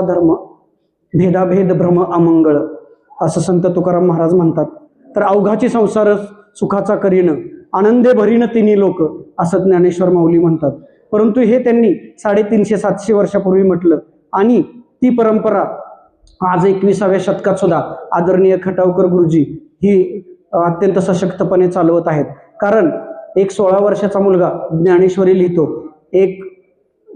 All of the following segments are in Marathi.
धर्म भेदाभेद भ्रम अमंगळ असं संत तुकाराम महाराज म्हणतात. तर अवघाची संसार सुखाचा करीन आनंदे भरीन तिन्ही लोक असं ज्ञानेश्वर माऊली म्हणतात. परंतु हे त्यांनी 350-700 वर्षापूर्वी म्हटलं आणि ती परंपरा आज 21व्या शतकात सुद्धा आदरणीय खटावकर गुरुजी ही अत्यंत सशक्तपणे चालवत आहेत. कारण एक 16 वर्षाचा मुलगा ज्ञानेश्वरी लिहितो, एक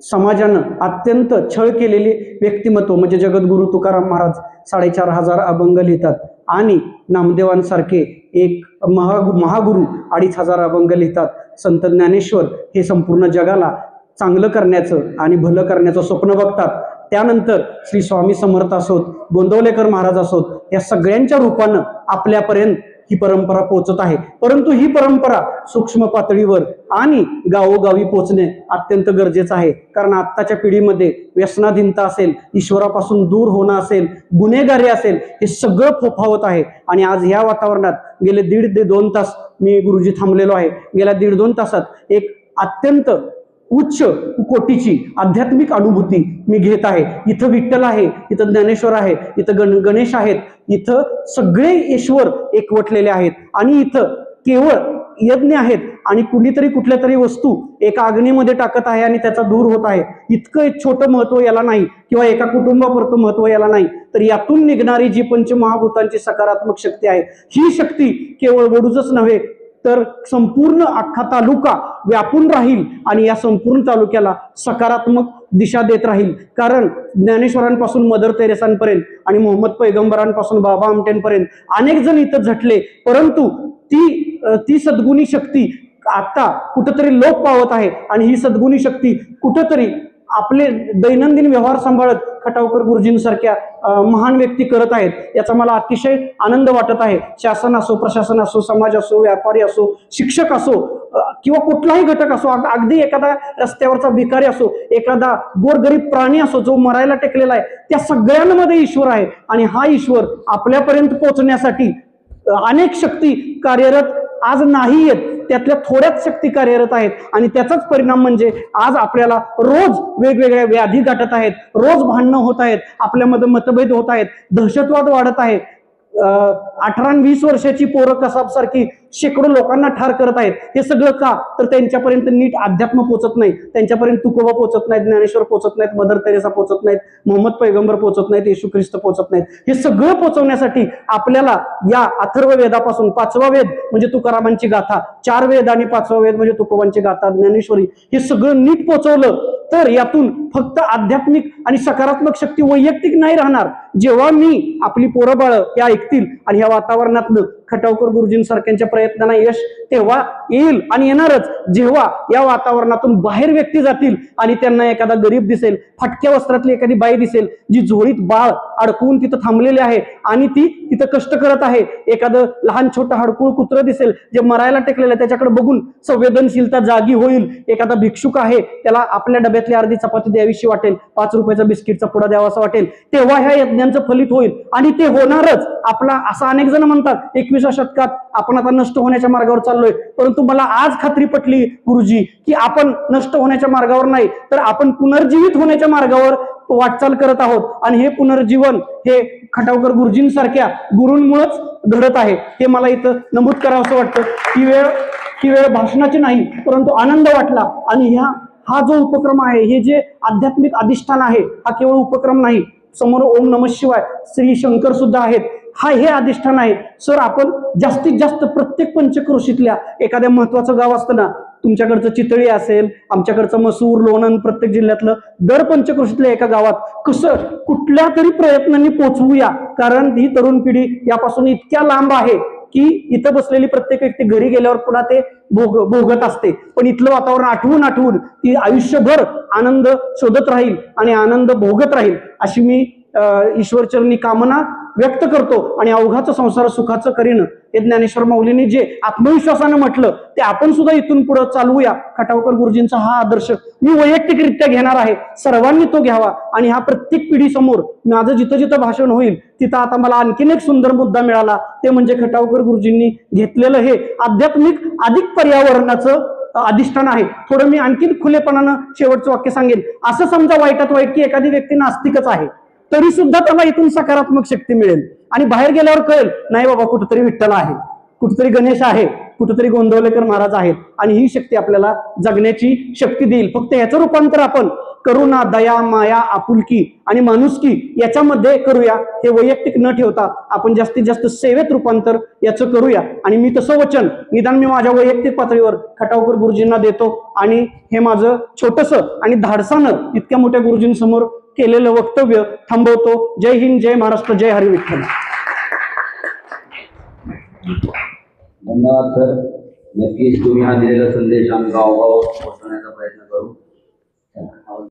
समाजानं अत्यंत छळ केलेली व्यक्तिमत्व म्हणजे जगद्गुरु तुकाराम महाराज 4500 अभंग लिहितात आणि नामदेवांसारखे एक महागुरु 2500 अभंग लिहितात. संत ज्ञानेश्वर हे संपूर्ण जगाला चांगलं करण्याचं आणि भलं करण्याचं स्वप्न बघतात. त्यानंतर श्री स्वामी समर्थ असोत, गोंदवलेकर महाराज असोत, या सगळ्यांच्या रूपानं आपल्यापर्यंत ही परंपरा पोहोचत आहे. परंतु ही परंपरा सूक्ष्म पातळीवर आणि गावोगावी पोहोचणे अत्यंत गरजेचं आहे. कारण आत्ताच्या पिढीमध्ये व्यसनाधीनता असेल, ईश्वरापासून दूर होणं असेल, गुन्हेगारी असेल, हे सगळं फोफावत आहे. आणि आज ह्या वातावरणात गेले 1.5 ते 2 तास मी गुरुजी थांबलेलो आहे. गेल्या 1.5-2 तासात एक अत्यंत उच्च कोटीची आध्यात्मिक अनुभूती मी घेत आहे. इथं विठ्ठल आहे, इथं ज्ञानेश्वर आहे, इथं गणेश आहेत, इथं सगळे ईश्वर एकवटलेले आहेत आणि इथं केवळ यज्ञ आहेत आणि कुणीतरी कुठल्या तरी वस्तू एका अग्नीमध्ये टाकत आहे आणि त्याचा दूर होत आहे. इतकं एक छोटं महत्व याला नाही किंवा एका कुटुंबापुरतं महत्व याला नाही. तर यातून निघणारी जी पंचमहाभूतांची सकारात्मक शक्ती आहे, ही शक्ती केवळ वडूजच नव्हे तर संपूर्ण अख्खा तालुका व्यापून राहील आणि या संपूर्ण तालुक्याला सकारात्मक दिशा देत राहील. कारण ज्ञानेश्वरांपासून मदर तेरेसांपर्यंत आणि मोहम्मद पैगंबरांपासून बाबा आमटेंपर्यंत अनेक जण इथं झटले, परंतु ती सद्गुणी शक्ती आता कुठंतरी लोप पावत आहे आणि ही सद्गुणी शक्ती कुठंतरी आपले दैनंदिन व्यवहार सांभाळत खटावकर गुरुजींसारख्या महान व्यक्ती करत आहेत. याचा मला अतिशय आनंद वाटत आहे. शासन असो, प्रशासन असो, समाज असो, व्यापारी असो, शिक्षक असो किंवा कुठलाही घटक असो, अगदी एखादा रस्त्यावरचा भिकारी असो, एखादा गोरगरीब प्राणी असो जो मरायला टेकलेला आहे, त्या सगळ्यांमध्ये ईश्वर आहे. आणि हा ईश्वर आपल्यापर्यंत पोहोचण्यासाठी अनेक शक्ती कार्यरत आज नाही आहेत, त्यातल्या थोड्याच शक्ती कार्यरत आहेत. आणि त्याचाच परिणाम म्हणजे आज आपल्याला रोज वेगवेगळ्या व्याधी गाठत आहेत, रोज भांडणं होत आहेत, आपल्यामध्ये मतभेद होत आहेत, दहशतवाद वाढत आहे. 18 आणि 20 वर्षाची पोरं कसाबसारखी शेकडो लोकांना ठार करत आहेत. हे सगळं का? तर त्यांच्यापर्यंत नीट अध्यात्म पोहोचत नाही, त्यांच्यापर्यंत तुकोबा पोहोचत नाहीत, ज्ञानेश्वर पोहोचत नाहीत, मदर तेरेसा पोहोचत नाहीत, मोहम्मद पैगंबर पोहोचत नाहीत, येशू ख्रिस्त पोहोचत नाहीत. हे सगळं पोहोचवण्यासाठी आपल्याला या अथर्व वेदापासून 5वा वेद म्हणजे तुकारामांची गाथा, 4 वेद आणि 5वा वेद म्हणजे तुकोबांची गाथा, ज्ञानेश्वरी, हे सगळं नीट पोहोचवलं तर यातून फक्त आध्यात्मिक आणि सकारात्मक शक्ती वैयक्तिक नाही राहणार. जेव्हा मी आपली पोरं बाळ या ऐकतील आणि ह्या वातावरणातनं खटावकर गुरुजींसारख्यांच्या प्रयत्नांना यश तेव्हा येईल आणि येणारच जेव्हा या वातावरणातून बाहेर व्यक्ती जातील आणि त्यांना एखादा गरीब दिसेल, फाटक्या वस्त्रातली एखादी बाई दिसेल जी झोळीत बाळ अडकवून तिथं थांबलेले आहे आणि ती तिथं कष्ट करत आहे, एखादं लहान छोटं हडकुळ कुत्रं दिसेल जे मरायला टेकलेलं आहे, त्याच्याकडे बघून संवेदनशीलता जागी होईल. एखादा भिक्षुक आहे, त्याला आपल्या डब्यातली अर्धी चपाती द्यावीशी वाटेल, 5 रुपयाचा बिस्किटचा पुडा द्यावासा वाटेल, तेव्हा ह्या यज्ञांचं फलित होईल आणि ते होणारच. आपला असं अनेक जण म्हणतात 21व्या शतकात आपण आता नष्ट होण्याच्या मार्गावर चाललोय, परंतु मला आज खात्री पटली गुरुजी की आपण नष्ट होण्याच्या मार्गावर नाही तर आपण पुनर्जीवित होण्याच्या मार्गावर वाटचाल करत आहोत. आणि हे पुनर्जीवन हे खटावकर गुरुजींसारख्या गुरूंमुळेच घडत आहे. हे मला इथं नमूद करावं असं वाटतं. ही वेळ भाषणाची नाही परंतु आनंद वाटला. आणि हा जो उपक्रम आहे, हे जे आध्यात्मिक अधिष्ठान आहे, हा केवळ उपक्रम नाही, समोर ओम नमः शिवाय श्री शंकर सुद्धा आहेत, हे अधिष्ठान आहे. सर, आपण जास्तीत जास्त प्रत्येक पंचक्रोशीतल्या एखाद्या महत्वाचं गाव असतं ना, तुमच्याकडचं चितळी असेल, आमच्याकडचं मसूर, लोणंद, प्रत्येक जिल्ह्यातलं दर पंचक्रोशीतल्या एका गावात कसं कुठल्या तरी प्रयत्नांनी पोहोचवूया. कारण ही तरुण पिढी यापासून इतक्या लांब आहे की इथं बसलेली प्रत्येक व्यक्ती घरी गेल्यावर पुन्हा ते भोगत असते, पण इथलं वातावरण आठवून ती आयुष्यभर आनंद शोधत राहील आणि आनंद भोगत राहील अशी मी ईश्वरचरणी कामना व्यक्त करतो. आणि अवघाचं संसार सुखाचं करीन हे ज्ञानेश्वर माऊलींनी जे आत्मविश्वासानं म्हटलं ते आपण सुद्धा इथून पुढे चालवूया. खटावकर गुरुजींचा हा आदर्श मी वैयक्तिकरित्या घेणार आहे, सर्वांनी तो घ्यावा. आणि हा प्रत्येक पिढीसमोर माझं जिथं जिथं भाषण होईल तिथं आता मला आणखीन एक सुंदर मुद्दा मिळाला, ते म्हणजे खटावकर गुरुजींनी घेतलेलं हे आध्यात्मिक अधिक पर्यावरणाचं अधिष्ठान आहे. थोडं मी आणखीन खुलेपणानं शेवटचं वाक्य सांगेन. असं समजा वाईटात वाईट की एखादी व्यक्ती नास्तिकच आहे तरी सुद्धा त्याला इथून सकारात्मक शक्ती मिळेल आणि बाहेर गेल्यावर कळेल नाही बाबा कुठेतरी विठ्ठल आहे, कुठेतरी गणेश आहे, कुठेतरी गोंदवलेकर महाराज आहेत आणि ही शक्ती आपल्याला जगण्याची शक्ती देईल. फक्त याचं रूपांतर आपण करुणा, दया, माया, आपुलकी आणि माणुसकी याच्यामध्ये करूया. हे वैयक्तिक न ठेवता आपण जास्तीत जास्त सेवेत रूपांतर याचं करूया. आणि मी तसं वचन निदान मी माझ्या वैयक्तिक पातळीवर खटावकर गुरुजींना देतो आणि हे माझं छोटंसं आणि धाडसानं इतक्या मोठ्या गुरुजींसमोर केलेलं वक्तव्य थांबवतो. जय हिंद, जय महाराष्ट्र, जय हरी विठ्ठल. धन्यवाद सर. नक्कीच तुम्ही हा दिलेला संदेश आम्ही गावोगाव पोहोचवण्याचा प्रयत्न करू.